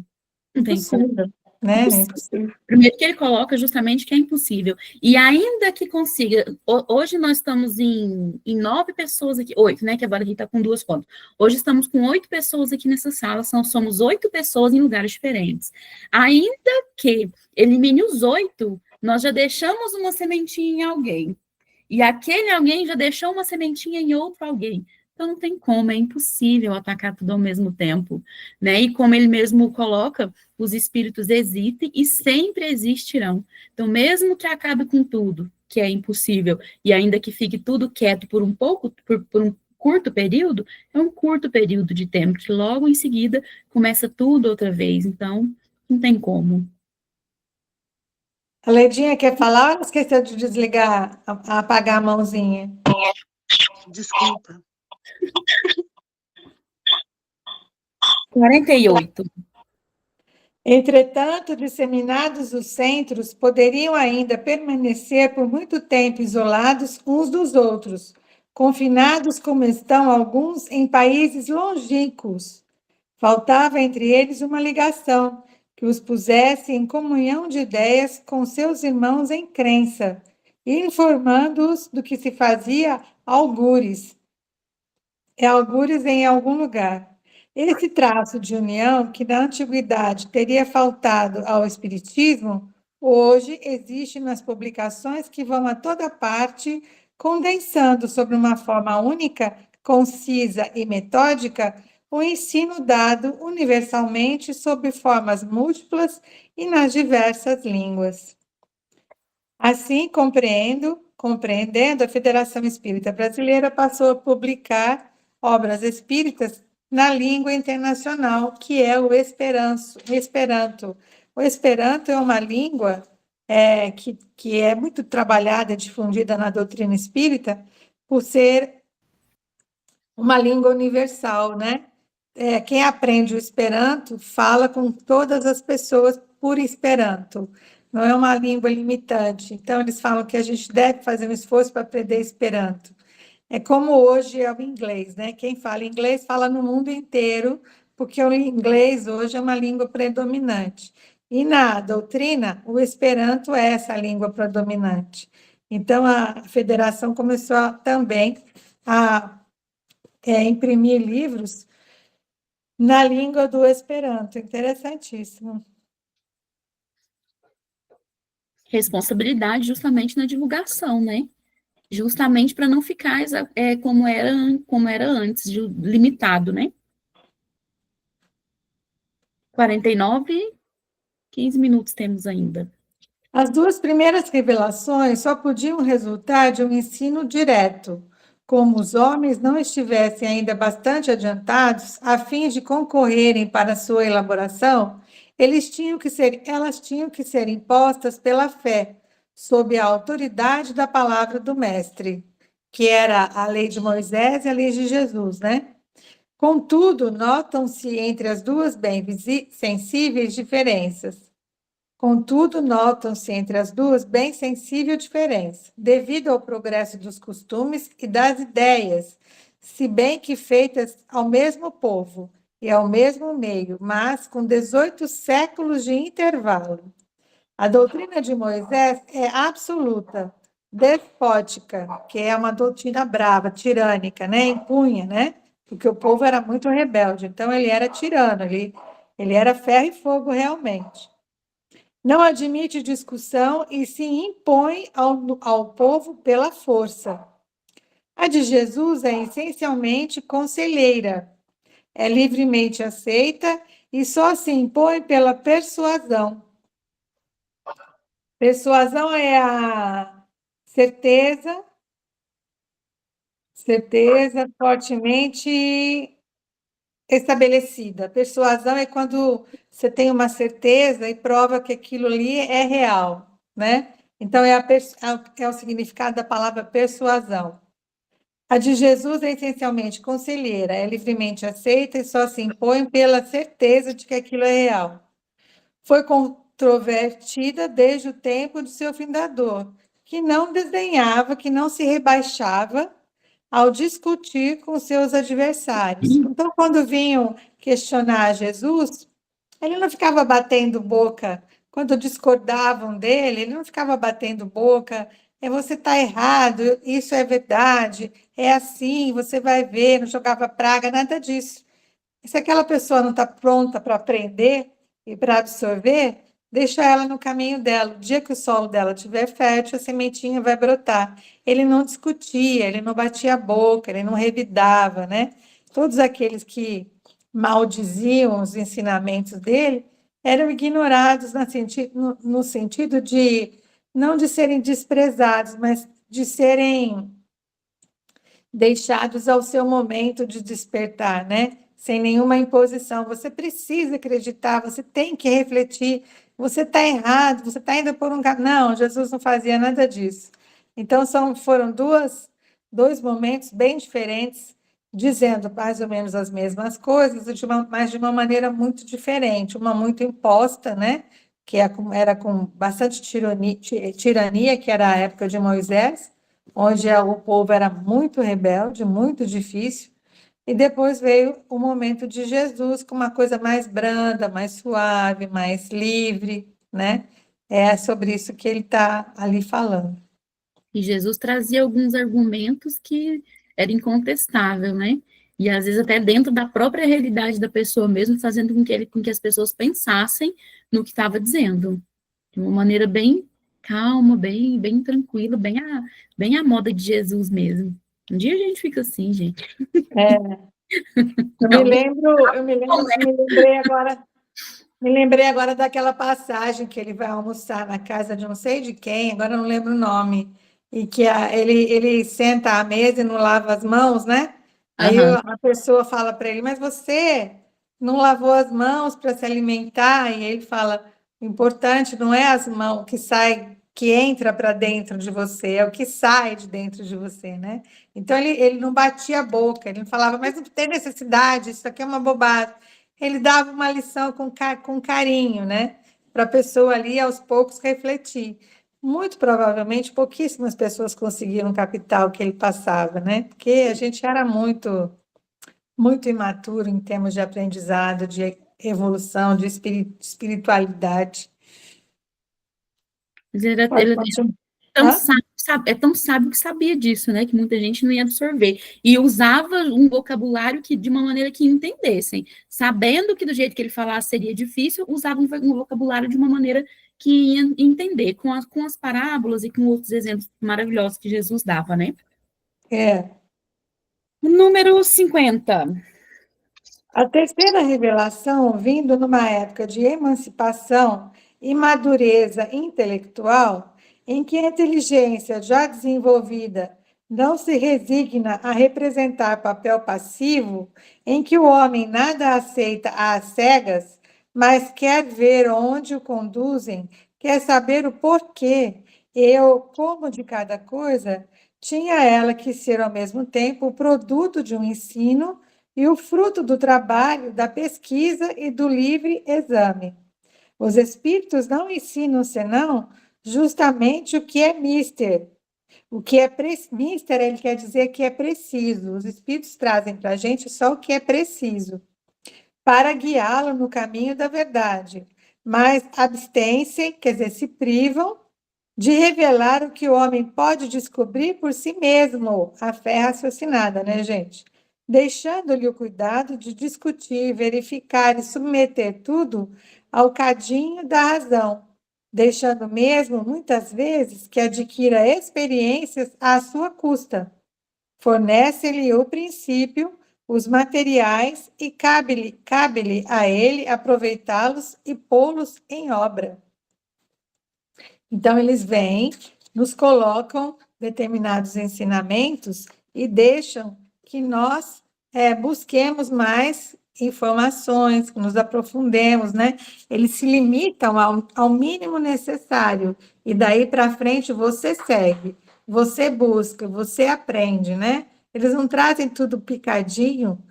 Não tem como. Impossível, né? É impossível. Primeiro que ele coloca justamente que é impossível. E ainda que consiga, hoje nós estamos em 9 pessoas aqui, 8, né? Que agora a gente está com 2 contas. Hoje estamos com 8 pessoas aqui nessa sala, somos 8 pessoas em lugares diferentes. Ainda que elimine os 8, nós já deixamos uma sementinha em alguém. E aquele alguém já deixou uma sementinha em outro alguém. Então não tem como, é impossível atacar tudo ao mesmo tempo, né? E como ele mesmo coloca, os espíritos existem e sempre existirão. Então, mesmo que acabe com tudo, que é impossível, e ainda que fique tudo quieto por um curto período, é um curto período de tempo, que logo em seguida começa tudo outra vez. Então, não tem como. A Leidinha quer falar ou esqueceu de desligar, apagar a mãozinha? Desculpa. 48. Entretanto, disseminados os centros poderiam ainda permanecer por muito tempo isolados uns dos outros, confinados como estão alguns em países longínquos. Faltava entre eles uma ligação que os pusesse em comunhão de ideias com seus irmãos em crença, informando-os do que se fazia algures em algum lugar. Esse traço de união, que na antiguidade teria faltado ao Espiritismo, hoje existe nas publicações que vão a toda parte, condensando sobre uma forma única, concisa e metódica o ensino dado universalmente sob formas múltiplas e nas diversas línguas. Assim, compreendendo, a Federação Espírita Brasileira passou a publicar obras espíritas na língua internacional, que é o Esperanto. O Esperanto é uma língua que é muito trabalhada, difundida na doutrina espírita, por ser uma língua universal, né? Quem aprende o Esperanto fala com todas as pessoas por Esperanto. Não é uma língua limitante. Então, eles falam que a gente deve fazer um esforço para aprender Esperanto. É como hoje é o inglês, né? Quem fala inglês fala no mundo inteiro, porque o inglês hoje é uma língua predominante. E na doutrina, o Esperanto é essa língua predominante. Então, a federação começou também a imprimir livros na língua do Esperanto. Interessantíssimo. Responsabilidade justamente na divulgação, né? Justamente para não ficar como era antes, limitado, né? 49, 15 minutos temos ainda. As 2 primeiras revelações só podiam resultar de um ensino direto, como os homens não estivessem ainda bastante adiantados a fim de concorrerem para sua elaboração, elas tinham que ser impostas pela fé, sob a autoridade da palavra do Mestre, que era a lei de Moisés e a lei de Jesus, né? Contudo, notam-se entre as duas bem sensíveis diferenças. Devido ao progresso dos costumes e das ideias, se bem que feitas ao mesmo povo e ao mesmo meio, mas com 18 séculos de intervalo. A doutrina de Moisés é absoluta, despótica, que é uma doutrina brava, tirânica, né? Impunha, né? Porque o povo era muito rebelde, então ele era tirano, ele era ferro e fogo realmente. Não admite discussão e se impõe ao povo pela força. A de Jesus é essencialmente conselheira, é livremente aceita e só se impõe pela persuasão. Persuasão é a certeza fortemente estabelecida. Persuasão é quando você tem uma certeza e prova que aquilo ali é real, né? Então, é o significado da palavra persuasão. A de Jesus é essencialmente conselheira, é livremente aceita e só se impõe pela certeza de que aquilo é real. extrovertida desde o tempo do seu fundador, que não desdenhava, que não se rebaixava ao discutir com seus adversários. Então, quando vinham questionar Jesus, ele não ficava batendo boca. Quando discordavam dele, ele não ficava batendo boca. Você está errado, isso é verdade, é assim, você vai ver, não jogava praga, nada disso. E se aquela pessoa não está pronta para aprender e para absorver, deixa ela no caminho dela. O dia que o solo dela estiver fértil, a sementinha vai brotar. Ele não discutia, ele não batia a boca, ele não revidava, né? Todos aqueles que maldiziam os ensinamentos dele eram ignorados no sentido de não de serem desprezados, mas de serem deixados ao seu momento de despertar, né? Sem nenhuma imposição. Você precisa acreditar, você tem que refletir. Você está errado, você está indo por um caminho. Não, Jesus não fazia nada disso. Então, foram dois momentos bem diferentes, dizendo mais ou menos as mesmas coisas, mas de uma maneira muito diferente, uma muito imposta, né? Que era com bastante tirania, que era a época de Moisés, onde o povo era muito rebelde, muito difícil, e depois veio o momento de Jesus com uma coisa mais branda, mais suave, mais livre, né? É sobre isso que ele está ali falando. E Jesus trazia alguns argumentos que era incontestável, né? E às vezes até dentro da própria realidade da pessoa mesmo, fazendo com que as pessoas pensassem no que estava dizendo. De uma maneira bem calma, bem tranquila, bem a moda de Jesus mesmo. Um dia a gente fica assim, gente. Eu me lembrei agora daquela passagem que ele vai almoçar na casa de não sei de quem, agora não lembro o nome, e que ele senta à mesa e não lava as mãos, né? Aí a pessoa fala para ele, mas você não lavou as mãos para se alimentar? E ele fala, o importante não é as mãos que entra para dentro de você, é o que sai de dentro de você, né? Então ele não batia a boca, ele não falava, mas não tem necessidade, isso aqui é uma bobagem. Ele dava uma lição com carinho, né? Para a pessoa ali, aos poucos, refletir. Muito provavelmente, pouquíssimas pessoas conseguiram captar o que ele passava, né? Porque a gente era muito, muito imaturo em termos de aprendizado, de evolução, de espiritualidade. Mas ele Pode é continuar. tão sábio que sabia disso, né? Que muita gente não ia absorver. E usava um vocabulário de uma maneira que entendessem. Sabendo que do jeito que ele falasse seria difícil, usava um vocabulário de uma maneira que ia entender, com as parábolas e com outros exemplos maravilhosos que Jesus dava, né? Número 50. A terceira revelação, vindo numa época de emancipação e madureza intelectual, em que a inteligência já desenvolvida não se resigna a representar papel passivo, em que o homem nada aceita às cegas, mas quer ver onde o conduzem, quer saber o porquê e o como de cada coisa, tinha ela que ser ao mesmo tempo o produto de um ensino e o fruto do trabalho, da pesquisa e do livre exame. Os espíritos não ensinam senão justamente o que é mister. O que é mister, ele quer dizer que é preciso. Os espíritos trazem para a gente só o que é preciso, para guiá-lo no caminho da verdade. Mas abstêm-se, quer dizer, se privam de revelar o que o homem pode descobrir por si mesmo, a fé raciocinada, né, gente? Deixando-lhe o cuidado de discutir, verificar e submeter tudo ao cadinho da razão, deixando mesmo, muitas vezes, que adquira experiências à sua custa. Fornece-lhe o princípio, os materiais e cabe-lhe a ele aproveitá-los e pô-los em obra. Então, eles vêm, nos colocam determinados ensinamentos e deixam que nós busquemos mais informações, que nos aprofundemos, né? Eles se limitam ao mínimo necessário, e daí para frente você segue, você busca, você aprende, né? Eles não trazem tudo picadinho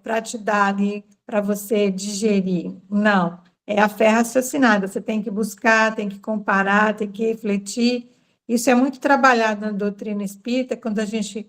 para te dar ali, para você digerir, não. é a fé raciocinada. Você tem que buscar, tem que comparar, tem que refletir. Isso é muito trabalhado na doutrina espírita, quando a gente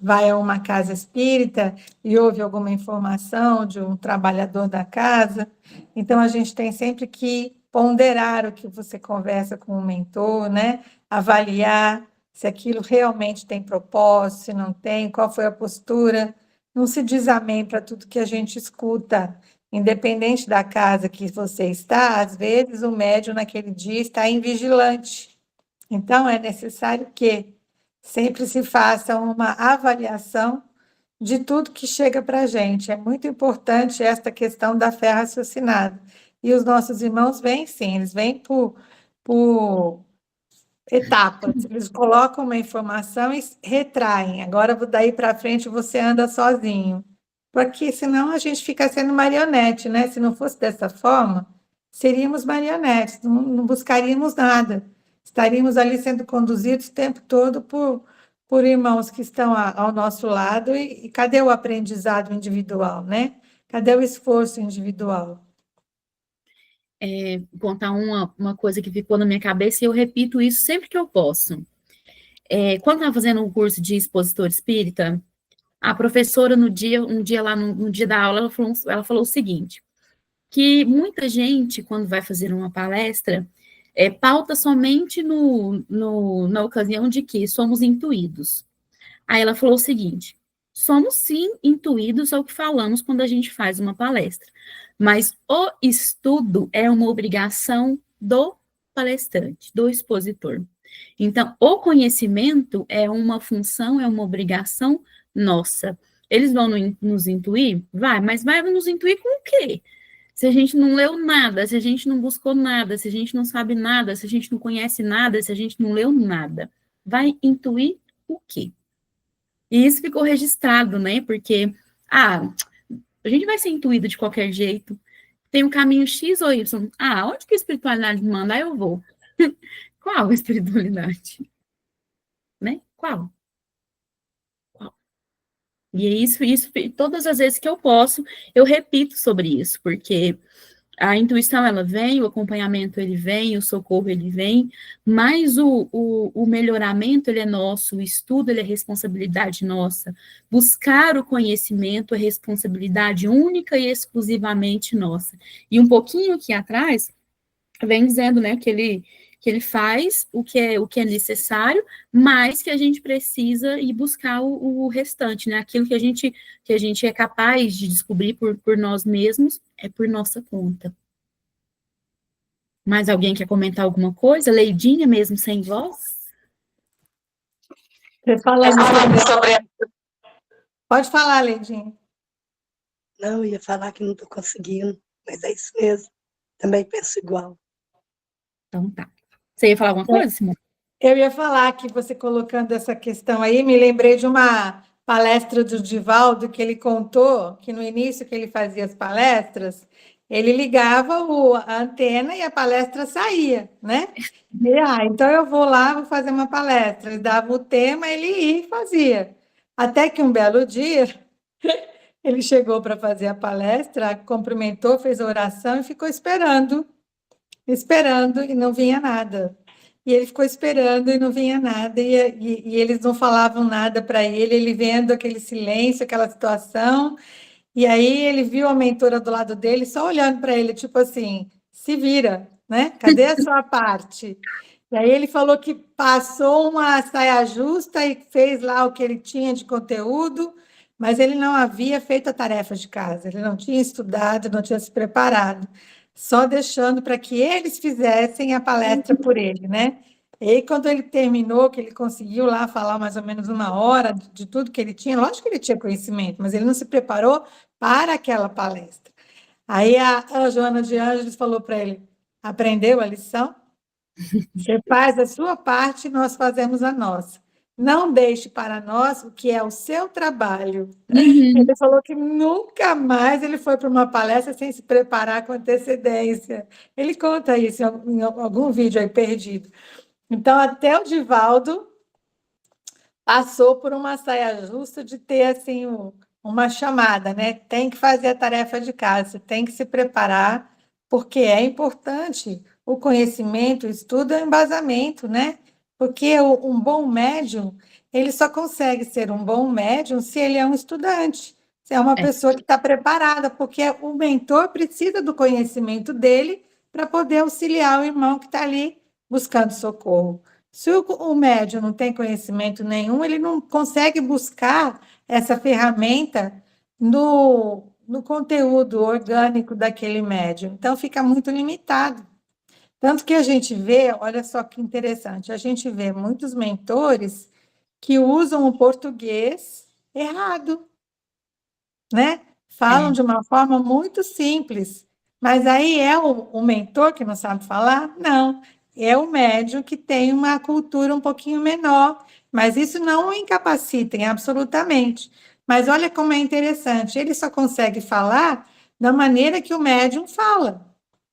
vai a uma casa espírita e ouve alguma informação de um trabalhador da casa. Então, a gente tem sempre que ponderar o que você conversa com o mentor, né? Avaliar se aquilo realmente tem propósito, se não tem, qual foi a postura. Não se diz amém para tudo que a gente escuta. Independente da casa que você está, às vezes o médium naquele dia está invigilante. Então, é necessário que sempre se faça uma avaliação de tudo que chega para a gente. É muito importante esta questão da fé raciocinada. E os nossos irmãos vêm, sim, eles vêm por etapas. Eles colocam uma informação e retraem. Agora, daí para frente, você anda sozinho. Porque senão a gente fica sendo marionete, né? Se não fosse dessa forma, seríamos marionetes, não buscaríamos nada. Estaríamos ali sendo conduzidos o tempo todo por irmãos que estão ao nosso lado, e cadê o aprendizado individual, né? Cadê o esforço individual? Contar uma coisa que ficou na minha cabeça e eu repito isso sempre que eu posso. Quando eu estava fazendo um curso de expositor espírita, a professora, um dia lá no dia da aula, ela falou o seguinte, que muita gente, quando vai fazer uma palestra, pauta somente na ocasião de que somos intuídos. Aí ela falou o seguinte, somos sim intuídos ao que falamos quando a gente faz uma palestra, mas o estudo é uma obrigação do palestrante, do expositor. Então, o conhecimento é uma função, é uma obrigação nossa. Eles vão nos intuir? Vai, mas vai nos intuir com o quê? Se a gente não leu nada, se a gente não buscou nada, se a gente não sabe nada, se a gente não conhece nada, se a gente não leu nada, vai intuir o quê? E isso ficou registrado, né? Porque, a gente vai ser intuído de qualquer jeito. Tem um caminho X ou Y. Onde que a espiritualidade me mandar, eu vou. Qual espiritualidade? Né? Qual? E é isso, todas as vezes que eu posso, eu repito sobre isso, porque a intuição, ela vem, o acompanhamento, ele vem, o socorro, ele vem, mas o melhoramento, ele é nosso, o estudo, ele é responsabilidade nossa, buscar o conhecimento é responsabilidade única e exclusivamente nossa. E um pouquinho aqui atrás, vem dizendo, né, que ele faz o que é necessário, mas que a gente precisa ir buscar o restante, né, aquilo que a gente é capaz de descobrir por nós mesmos, é por nossa conta. Mais alguém quer comentar alguma coisa? Leidinha, mesmo sem voz? Você falando sobre... Pode falar, Leidinha. Não, eu ia falar que não estou conseguindo, mas é isso mesmo. Também penso igual. Então tá. Você ia falar alguma coisa, Simone? Eu ia falar que você colocando essa questão aí, me lembrei de uma palestra do Divaldo que ele contou que no início que ele fazia as palestras, ele ligava a antena e a palestra saía, né? E, então eu vou lá, vou fazer uma palestra. Ele dava o tema, ele ia e fazia. Até que um belo dia, ele chegou para fazer a palestra, cumprimentou, fez a oração e ficou esperando e não vinha nada. E ele ficou esperando e não vinha nada, e eles não falavam nada para ele vendo aquele silêncio, aquela situação, e aí ele viu a mentora do lado dele, só olhando para ele, tipo assim, se vira, né? Cadê a sua parte? E aí ele falou que passou uma saia justa e fez lá o que ele tinha de conteúdo, mas ele não havia feito a tarefa de casa, ele não tinha estudado, não tinha se preparado, só deixando para que eles fizessem a palestra por ele, né? E aí, quando ele terminou, que ele conseguiu lá falar mais ou menos 1 hora de tudo que ele tinha, lógico que ele tinha conhecimento, mas ele não se preparou para aquela palestra. Aí a Joana de Ângeles falou para ele, aprendeu a lição? Você faz a sua parte, nós fazemos a nossa. Não deixe para nós o que é o seu trabalho. Ele falou que nunca mais ele foi para uma palestra sem se preparar com antecedência. Ele conta isso em algum vídeo aí perdido. Então, até o Divaldo passou por uma saia justa de ter assim uma chamada, né? Tem que fazer a tarefa de casa, tem que se preparar porque é importante o conhecimento, o estudo é o embasamento, né? Porque um bom médium, ele só consegue ser um bom médium se ele é um estudante, se é uma É. pessoa que está preparada, porque o mentor precisa do conhecimento dele para poder auxiliar o irmão que está ali buscando socorro. Se o médium não tem conhecimento nenhum, ele não consegue buscar essa ferramenta no conteúdo orgânico daquele médium. Então, fica muito limitado. Tanto que a gente vê, olha só que interessante, a gente vê muitos mentores que usam o português errado, né? Falam de uma forma muito simples, mas aí é o mentor que não sabe falar? Não, é o médium que tem uma cultura um pouquinho menor, mas isso não o incapacita absolutamente. Mas olha como é interessante, ele só consegue falar da maneira que o médium fala,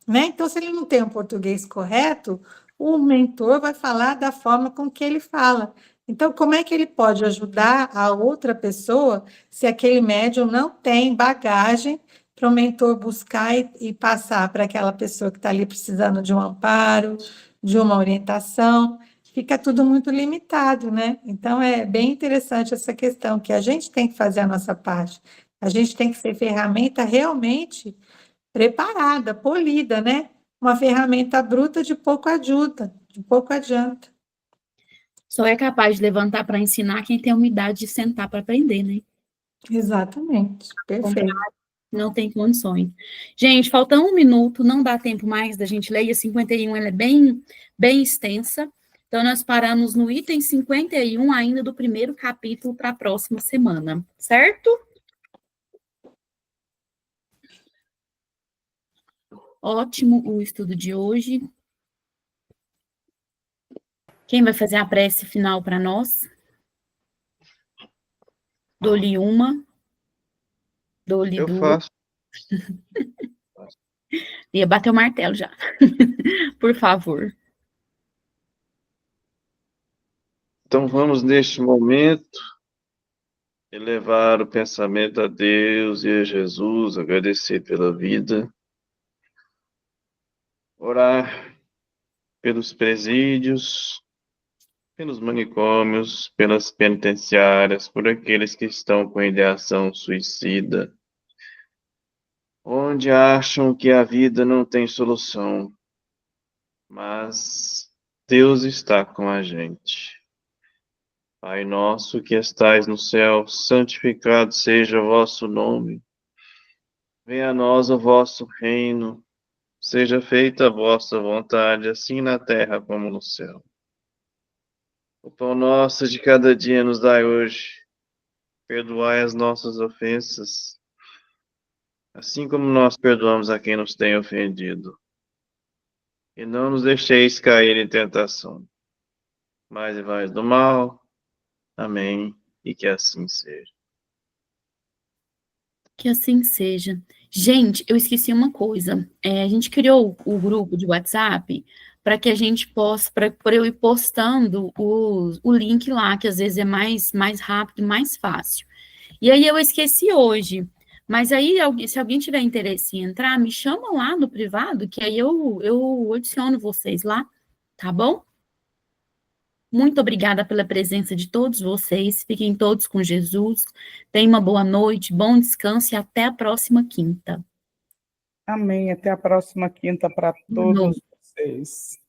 né? Então, se ele não tem um português correto, o mentor vai falar da forma com que ele fala. Então, como é que ele pode ajudar a outra pessoa se aquele médium não tem bagagem para o mentor buscar e passar para aquela pessoa que está ali precisando de um amparo, de uma orientação? Fica tudo muito limitado, né? Então, é bem interessante essa questão, que a gente tem que fazer a nossa parte. A gente tem que ser ferramenta realmente preparada, polida, né? Uma ferramenta bruta de pouco ajuda, de pouco adianta. Só é capaz de levantar para ensinar quem tem a humildade de sentar para aprender, né? Exatamente, perfeito. Não tem condições. Gente, falta 1 minuto, não dá tempo mais da gente ler, e a 51 ela é bem extensa. Então, nós paramos no item 51 ainda do primeiro capítulo para a próxima semana, certo? Ótimo o estudo de hoje. Quem vai fazer a prece final para nós? Dou-lhe uma. Dou-lhe Eu duas. faço. Ia bater o martelo já. Por favor. Então vamos, neste momento, elevar o pensamento a Deus e a Jesus, agradecer pela vida, orar pelos presídios, pelos manicômios, pelas penitenciárias, por aqueles que estão com ideação suicida, onde acham que a vida não tem solução, mas Deus está com a gente. Pai nosso que estais no céu, santificado seja o vosso nome. Venha a nós o vosso reino, seja feita a vossa vontade, assim na terra como no céu. O pão nosso de cada dia nos dai hoje. Perdoai as nossas ofensas, assim como nós perdoamos a quem nos tem ofendido. E não nos deixeis cair em tentação, mas livrai-nos do mal. Amém. E que assim seja. Que assim seja. Gente, eu esqueci uma coisa. A gente criou o grupo de WhatsApp para que a gente possa, para eu ir postando o link lá, que às vezes é mais rápido e mais fácil. E aí eu esqueci hoje. Mas aí, se alguém tiver interesse em entrar, me chama lá no privado, que aí eu adiciono vocês lá, tá bom? Muito obrigada pela presença de todos vocês. Fiquem todos com Jesus. Tenham uma boa noite, bom descanso e até a próxima quinta. Amém. Até a próxima quinta para todos vocês.